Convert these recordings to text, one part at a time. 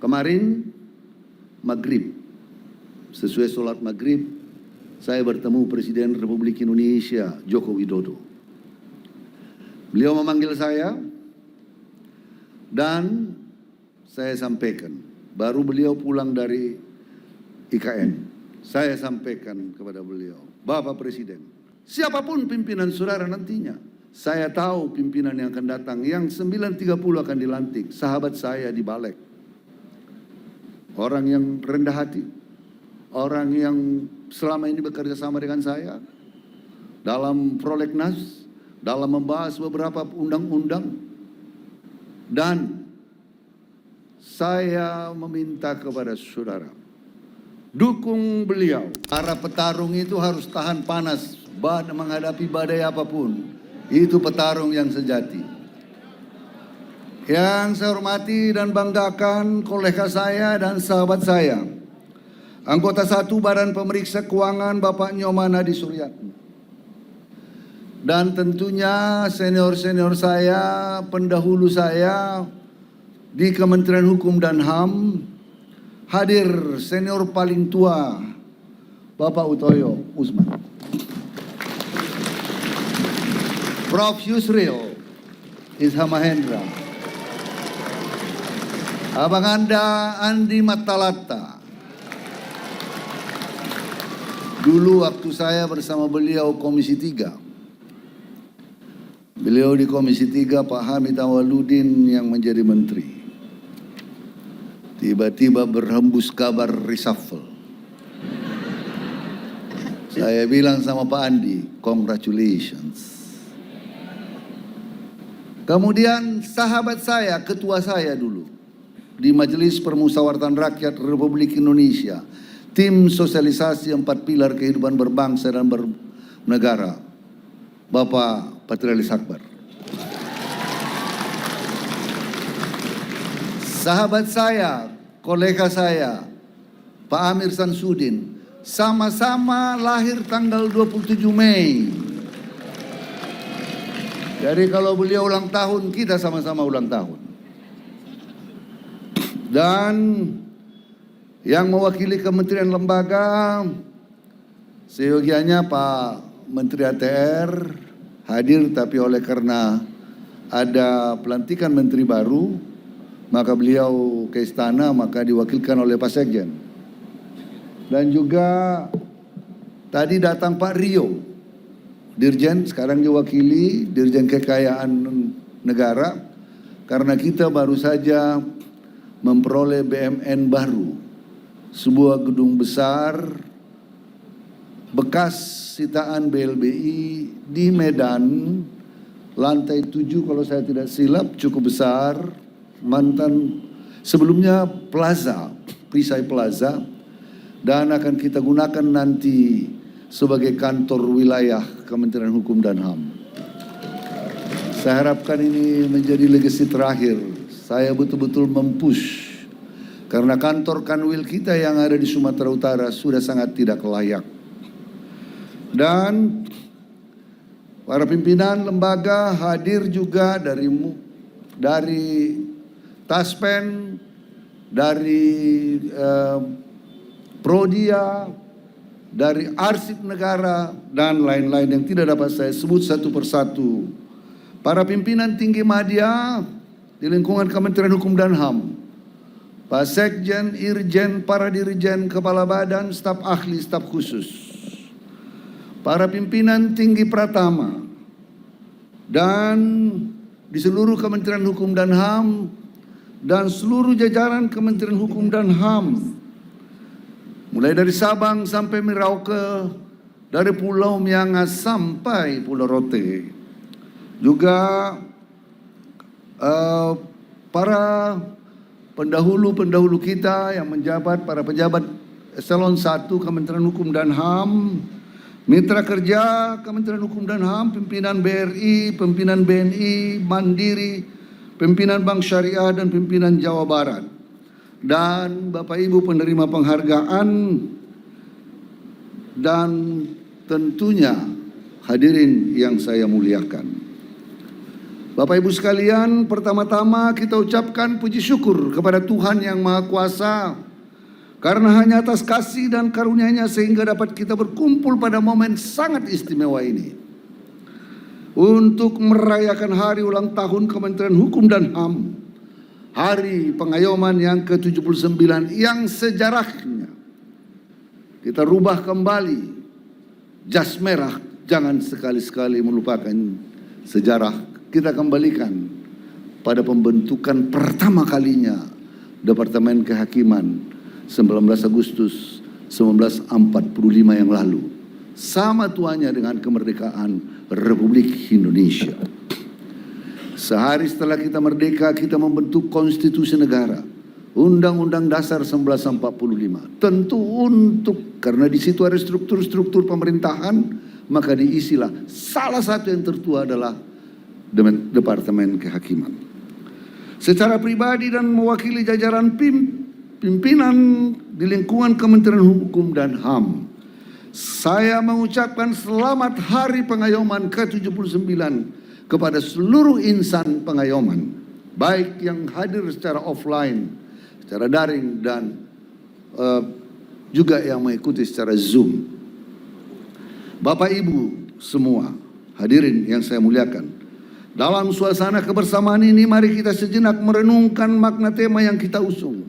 Kemarin maghrib, sesuai sholat maghrib, saya bertemu Presiden Republik Indonesia Joko Widodo. Beliau memanggil saya dan saya sampaikan, baru beliau pulang dari IKN, saya sampaikan kepada beliau, Bapak Presiden, siapapun pimpinan saudara nantinya, saya tahu pimpinan yang akan datang, yang 9.30 akan dilantik, sahabat saya di Balek. Orang yang rendah hati, orang yang selama ini bekerja sama dengan saya dalam prolegnas, dalam membahas beberapa undang-undang, dan saya meminta kepada saudara, dukung beliau. Para petarung itu harus tahan panas menghadapi badai apapun. Itu petarung yang sejati. Yang saya hormati dan banggakan kolega saya dan sahabat saya, anggota 1 Badan Pemeriksa Keuangan Bapak Nyoman Hadi Suryatmo. Dan tentunya senior-senior saya, pendahulu saya di Kementerian Hukum dan HAM, hadir senior paling tua Bapak Utoyo Usman, Prof. Yusril Ishamahendra, Abang Anda Andi Matalata. Dulu waktu saya bersama beliau Komisi 3. Beliau di Komisi 3, Pak Hamid Awaludin yang menjadi menteri. Tiba-tiba berhembus kabar reshuffle. Saya bilang sama Pak Andi, congratulations. Kemudian sahabat saya, ketua saya dulu di Majelis Permusyawaratan Rakyat Republik Indonesia, tim sosialisasi 4 pilar kehidupan berbangsa dan bernegara, Bapak Patrialis Akbar. Sahabat saya, kolega saya, Pak Amir Samsudin, sama-sama lahir tanggal 27 Mei. Jadi kalau beliau ulang tahun, kita sama-sama ulang tahun. Dan yang mewakili kementerian lembaga, seyogianya Pak Menteri ATR hadir, tapi oleh karena ada pelantikan menteri baru, maka beliau ke istana, maka diwakilkan oleh Pak Sekjen. Dan juga tadi datang Pak Rio, Dirjen, sekarang diwakili Dirjen Kekayaan Negara, karena kita baru saja memperoleh BMN baru, sebuah gedung besar bekas sitaan BLBI di Medan, lantai 7 kalau saya tidak silap, cukup besar, mantan sebelumnya Plaza, Perisai Plaza, dan akan kita gunakan nanti sebagai kantor wilayah Kementerian Hukum dan HAM. Saya harapkan ini menjadi legasi terakhir. Saya betul-betul mempush, karena kantor Kanwil kita yang ada di Sumatera Utara sudah sangat tidak layak. Dan para pimpinan lembaga hadir juga dari Taspen, dari Prodia, dari Arsip Negara, dan lain-lain yang tidak dapat saya sebut satu persatu. Para pimpinan tinggi media di lingkungan Kementerian Hukum dan HAM, Pak Sekjen, Irjen, para dirjen, kepala badan, staf ahli, staf khusus, para pimpinan tinggi Pratama, dan di seluruh Kementerian Hukum dan HAM, dan seluruh jajaran Kementerian Hukum dan HAM, mulai dari Sabang sampai Merauke, dari Pulau Miangas sampai Pulau Rote, juga para pendahulu-pendahulu kita yang menjabat, para pejabat eselon 1 Kementerian Hukum dan HAM, mitra kerja Kementerian Hukum dan HAM, pimpinan BRI, pimpinan BNI, Mandiri, pimpinan Bank Syariah, dan pimpinan Jawa Barat. Dan Bapak Ibu penerima penghargaan, dan tentunya hadirin yang saya muliakan. Bapak Ibu sekalian, pertama-tama kita ucapkan puji syukur kepada Tuhan yang Maha Kuasa. Karena hanya atas kasih dan karunia-Nya sehingga dapat kita berkumpul pada momen sangat istimewa ini. Untuk merayakan hari ulang tahun Kementerian Hukum dan HAM. Hari pengayoman yang ke-79 yang sejarahnya kita rubah kembali. Jas merah, jangan sekali-sekali melupakan sejarah. Kita kembalikan pada pembentukan pertama kalinya Departemen Kehakiman 19 Agustus 1945 yang lalu. Sama tuanya dengan kemerdekaan Republik Indonesia. Sehari setelah kita merdeka, kita membentuk konstitusi negara. Undang-Undang Dasar 1945. Tentu karena di situ ada struktur-struktur pemerintahan, maka diisilah. Salah satu yang tertua adalah Departemen Kehakiman. Secara pribadi dan mewakili jajaran pimpinan di lingkungan Kementerian Hukum dan HAM, saya mengucapkan selamat Hari Pengayoman ke-79 kepada seluruh insan pengayoman, baik yang hadir secara offline, secara daring, dan juga yang mengikuti secara Zoom. Bapak Ibu semua, hadirin yang saya muliakan, dalam suasana kebersamaan ini mari kita sejenak merenungkan makna tema yang kita usung.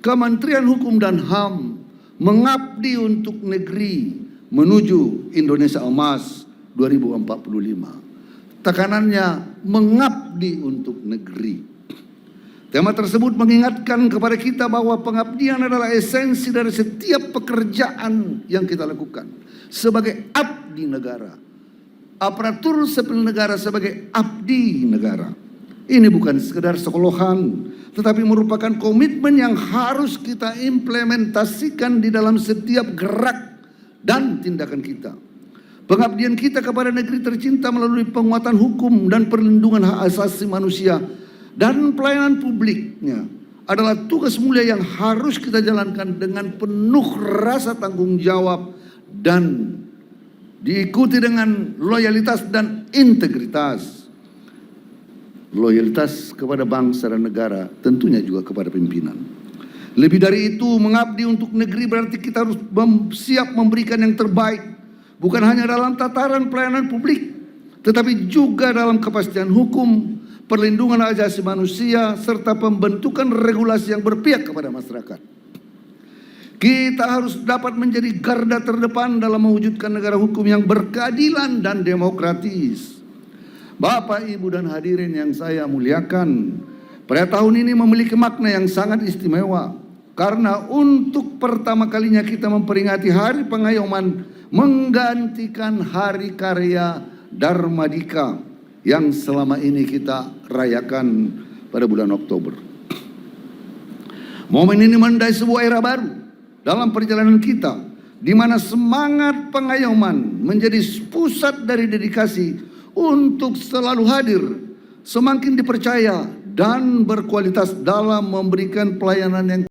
Kementerian Hukum dan HAM mengabdi untuk negeri menuju Indonesia Emas 2045. Tekanannya mengabdi untuk negeri. Tema tersebut mengingatkan kepada kita bahwa pengabdian adalah esensi dari setiap pekerjaan yang kita lakukan. Sebagai abdi negara. Aparatur sipil negara sebagai abdi negara. Ini bukan sekedar sekolohan, tetapi merupakan komitmen yang harus kita implementasikan di dalam setiap gerak dan tindakan kita. Pengabdian kita kepada negeri tercinta melalui penguatan hukum dan perlindungan hak asasi manusia dan pelayanan publiknya adalah tugas mulia yang harus kita jalankan dengan penuh rasa tanggung jawab dan diikuti dengan loyalitas dan integritas. Loyalitas kepada bangsa dan negara, tentunya juga kepada pimpinan. Lebih dari itu, mengabdi untuk negeri berarti kita harus siap memberikan yang terbaik. Bukan hanya dalam tataran pelayanan publik, tetapi juga dalam kepastian hukum, perlindungan hak asasi manusia, serta pembentukan regulasi yang berpihak kepada masyarakat. Kita harus dapat menjadi garda terdepan dalam mewujudkan negara hukum yang berkeadilan dan demokratis. Bapak, Ibu, dan hadirin yang saya muliakan, pada tahun ini memiliki makna yang sangat istimewa. Karena untuk pertama kalinya kita memperingati Hari Pengayoman menggantikan Hari Karya Dharmadika yang selama ini kita rayakan pada bulan Oktober. Momen ini menandai sebuah era baru dalam perjalanan kita, di mana semangat pengayoman menjadi pusat dari dedikasi untuk selalu hadir, semakin dipercaya dan berkualitas dalam memberikan pelayanan yang